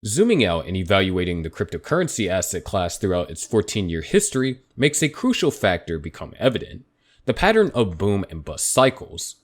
Zooming out and evaluating the cryptocurrency asset class throughout its 14-year history makes a crucial factor become evident: the pattern of boom and bust cycles.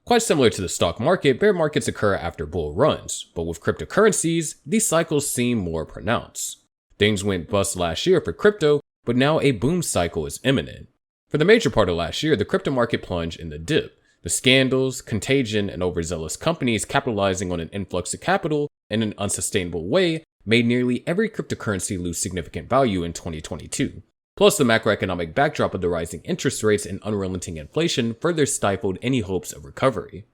Quite similar to the stock market, bear markets occur after bull runs, but with cryptocurrencies, these cycles seem more pronounced. Things went bust last year for crypto, but now a boom cycle is imminent. For the major part of last year, the crypto market plunged in the dip. The scandals, contagion, and overzealous companies capitalizing on an influx of capital in an unsustainable way made nearly every cryptocurrency lose significant value in 2022. Plus, the macroeconomic backdrop of the rising interest rates and unrelenting inflation further stifled any hopes of recovery.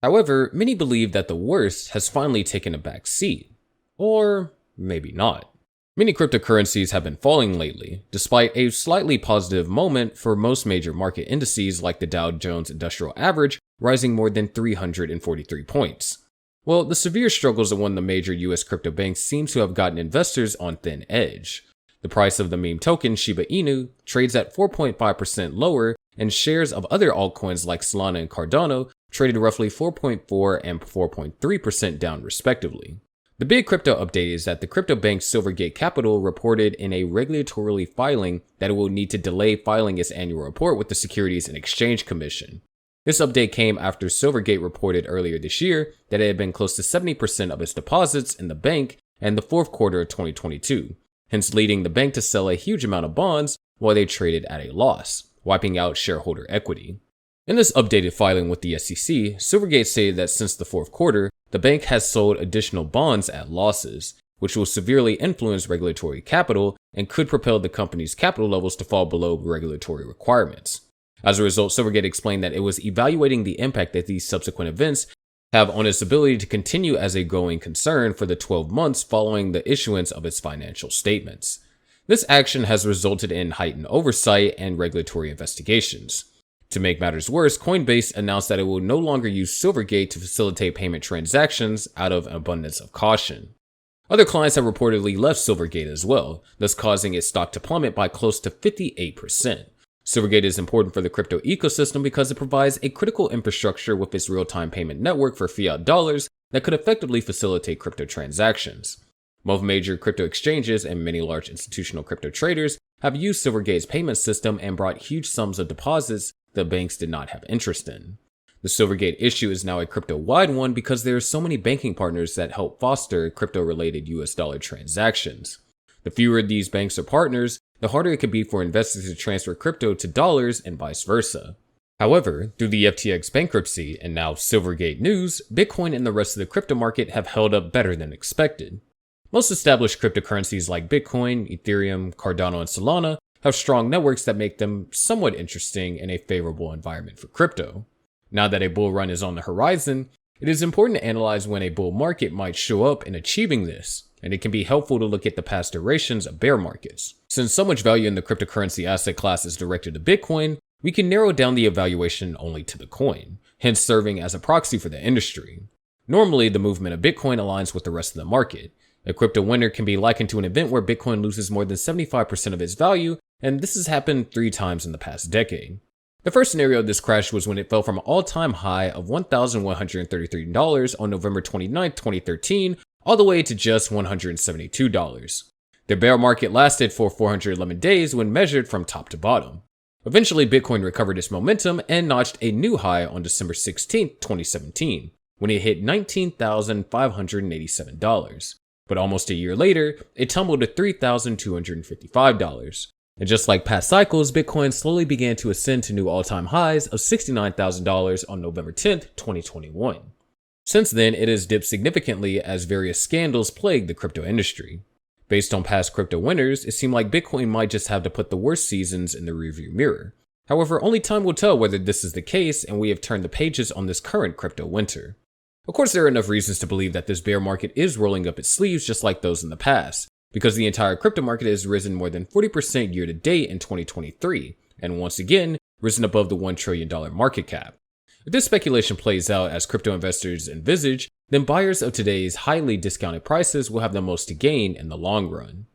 However, many believe that the worst has finally taken a back seat. Or maybe not. Many cryptocurrencies have been falling lately, despite a slightly positive moment for most major market indices like the Dow Jones Industrial Average rising more than 343 points. Well, the severe struggles of one of the major US crypto banks seem to have gotten investors on thin edge. The price of the meme token Shiba Inu trades at 4.5% lower, and shares of other altcoins like Solana and Cardano traded roughly 4.4% and 4.3% down respectively. The big crypto update is that the crypto bank Silvergate Capital reported in a regulatorily filing that it will need to delay filing its annual report with the Securities and Exchange Commission. This update came after Silvergate reported earlier this year that it had been close to 70% of its deposits in the bank in the fourth quarter of 2022, hence leading the bank to sell a huge amount of bonds while they traded at a loss, wiping out shareholder equity. In this updated filing with the SEC, Silvergate stated that since the fourth quarter, the bank has sold additional bonds at losses, which will severely influence regulatory capital and could propel the company's capital levels to fall below regulatory requirements. As a result, Silvergate explained that it was evaluating the impact that these subsequent events have on its ability to continue as a going concern for the 12 months following the issuance of its financial statements. This action has resulted in heightened oversight and regulatory investigations. To make matters worse, Coinbase announced that it will no longer use Silvergate to facilitate payment transactions out of an abundance of caution. Other clients have reportedly left Silvergate as well, thus causing its stock to plummet by close to 58%. Silvergate is important for the crypto ecosystem because it provides a critical infrastructure with its real-time payment network for fiat dollars that could effectively facilitate crypto transactions. Most major crypto exchanges and many large institutional crypto traders have used Silvergate's payment system and brought huge sums of deposits the banks did not have interest in. The Silvergate issue is now a crypto-wide one because there are so many banking partners that help foster crypto-related US dollar transactions. The fewer these banks or partners, the harder it could be for investors to transfer crypto to dollars and vice versa. However, through the FTX bankruptcy and now Silvergate news, Bitcoin and the rest of the crypto market have held up better than expected. Most established cryptocurrencies like Bitcoin, Ethereum, Cardano, and Solana have strong networks that make them somewhat interesting in a favorable environment for crypto. Now that a bull run is on the horizon, it is important to analyze when a bull market might show up in achieving this, and it can be helpful to look at the past durations of bear markets. Since so much value in the cryptocurrency asset class is directed to Bitcoin, we can narrow down the evaluation only to the coin, hence serving as a proxy for the industry. Normally, the movement of Bitcoin aligns with the rest of the market. A crypto winter can be likened to an event where Bitcoin loses more than 75% of its value, and this has happened 3 times in the past decade. The first scenario of this crash was when it fell from an all-time high of $1,133 on November 29, 2013, all the way to just $172. The bear market lasted for 411 days when measured from top to bottom. Eventually, Bitcoin recovered its momentum and notched a new high on December 16, 2017, when it hit $19,587. But almost a year later, it tumbled to $3,255. And just like past cycles, Bitcoin slowly began to ascend to new all-time highs of $69,000 on November 10, 2021. Since then, it has dipped significantly as various scandals plague the crypto industry. Based on past crypto winners, it seemed like Bitcoin might just have to put the worst seasons in the rearview mirror. However, only time will tell whether this is the case, and we have turned the pages on this current crypto winter. Of course, there are enough reasons to believe that this bear market is rolling up its sleeves just like those in the past, because the entire crypto market has risen more than 40% year to date in 2023, and once again, risen above the $1 trillion market cap. If this speculation plays out as crypto investors envisage, then buyers of today's highly discounted prices will have the most to gain in the long run.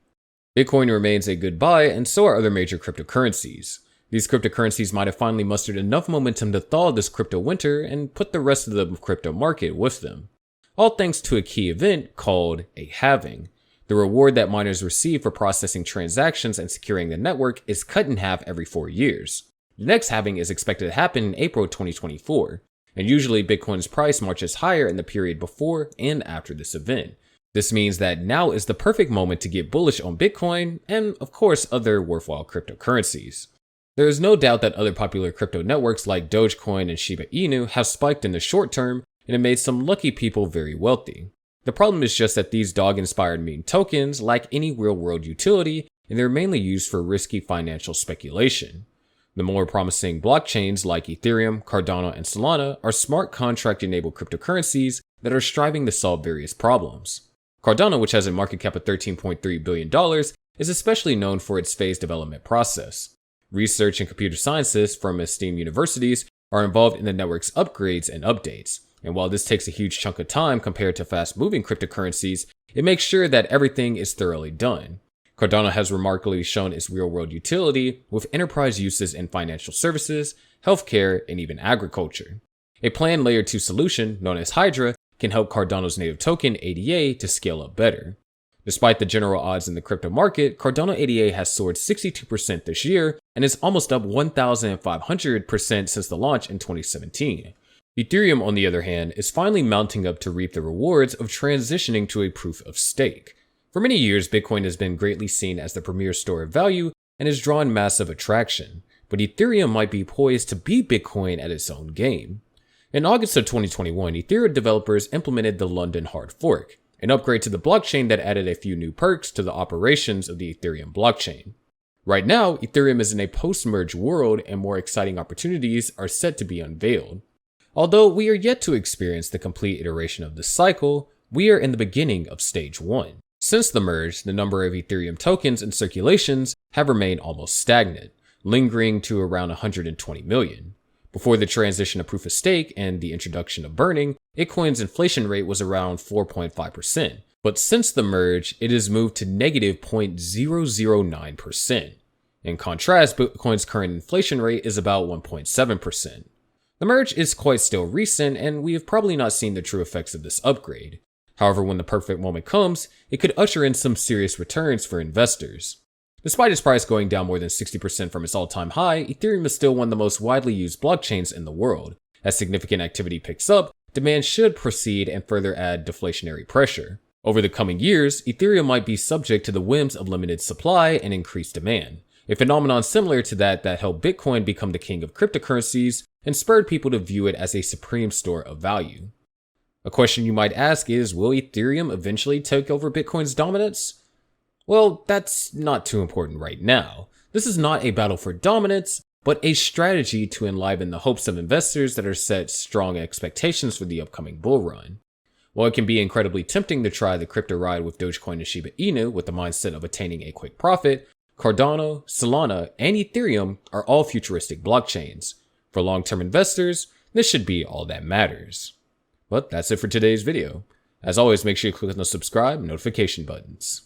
Bitcoin remains a good buy, and so are other major cryptocurrencies. These cryptocurrencies might have finally mustered enough momentum to thaw this crypto winter and put the rest of the crypto market with them. All thanks to a key event called a halving. The reward that miners receive for processing transactions and securing the network is cut in half every 4 years. The next halving is expected to happen in April 2024, and usually Bitcoin's price marches higher in the period before and after this event. This means that now is the perfect moment to get bullish on Bitcoin and, of course, other worthwhile cryptocurrencies. There is no doubt that other popular crypto networks like Dogecoin and Shiba Inu have spiked in the short term and have made some lucky people very wealthy. The problem is just that these dog-inspired meme tokens lack any real-world utility, and they're mainly used for risky financial speculation. The more promising blockchains like Ethereum, Cardano, and Solana are smart contract-enabled cryptocurrencies that are striving to solve various problems. Cardano, which has a market cap of $13.3 billion, is especially known for its phased development process. Research and computer scientists from esteemed universities are involved in the network's upgrades and updates, and while this takes a huge chunk of time compared to fast-moving cryptocurrencies, it makes sure that everything is thoroughly done. Cardano has remarkably shown its real-world utility with enterprise uses in financial services, healthcare, and even agriculture. A planned Layer 2 solution, known as Hydra, can help Cardano's native token, ADA, to scale up better. Despite the general odds in the crypto market, Cardano ADA has soared 62% this year and is almost up 1,500% since the launch in 2017. Ethereum, on the other hand, is finally mounting up to reap the rewards of transitioning to a proof of stake. For many years, Bitcoin has been greatly seen as the premier store of value and has drawn massive attraction, but Ethereum might be poised to beat Bitcoin at its own game. In August of 2021, Ethereum developers implemented the London hard fork, an upgrade to the blockchain that added a few new perks to the operations of the Ethereum blockchain. Right now, Ethereum is in a post-merge world and more exciting opportunities are set to be unveiled. Although we are yet to experience the complete iteration of this cycle, we are in the beginning of stage 1. Since the merge, the number of Ethereum tokens in circulations have remained almost stagnant, lingering to around 120 million. Before the transition to proof of stake and the introduction of burning, Bitcoin's inflation rate was around 4.5%, but since the merge, it has moved to negative 0.009%. In contrast, Bitcoin's current inflation rate is about 1.7%. The merge is quite still recent, and we have probably not seen the true effects of this upgrade. However, when the perfect moment comes, it could usher in some serious returns for investors. Despite its price going down more than 60% from its all-time high, Ethereum is still one of the most widely used blockchains in the world. As significant activity picks up, demand should proceed and further add deflationary pressure. Over the coming years, Ethereum might be subject to the whims of limited supply and increased demand, a phenomenon similar to that helped Bitcoin become the king of cryptocurrencies and spurred people to view it as a supreme store of value. A question you might ask is, will Ethereum eventually take over Bitcoin's dominance? Well, that's not too important right now. This is not a battle for dominance, but a strategy to enliven the hopes of investors that are set strong expectations for the upcoming bull run. While it can be incredibly tempting to try the crypto ride with Dogecoin and Shiba Inu with the mindset of attaining a quick profit, Cardano, Solana, and Ethereum are all futuristic blockchains. For long-term investors, this should be all that matters. But that's it for today's video. As always, make sure you click on the subscribe and notification buttons.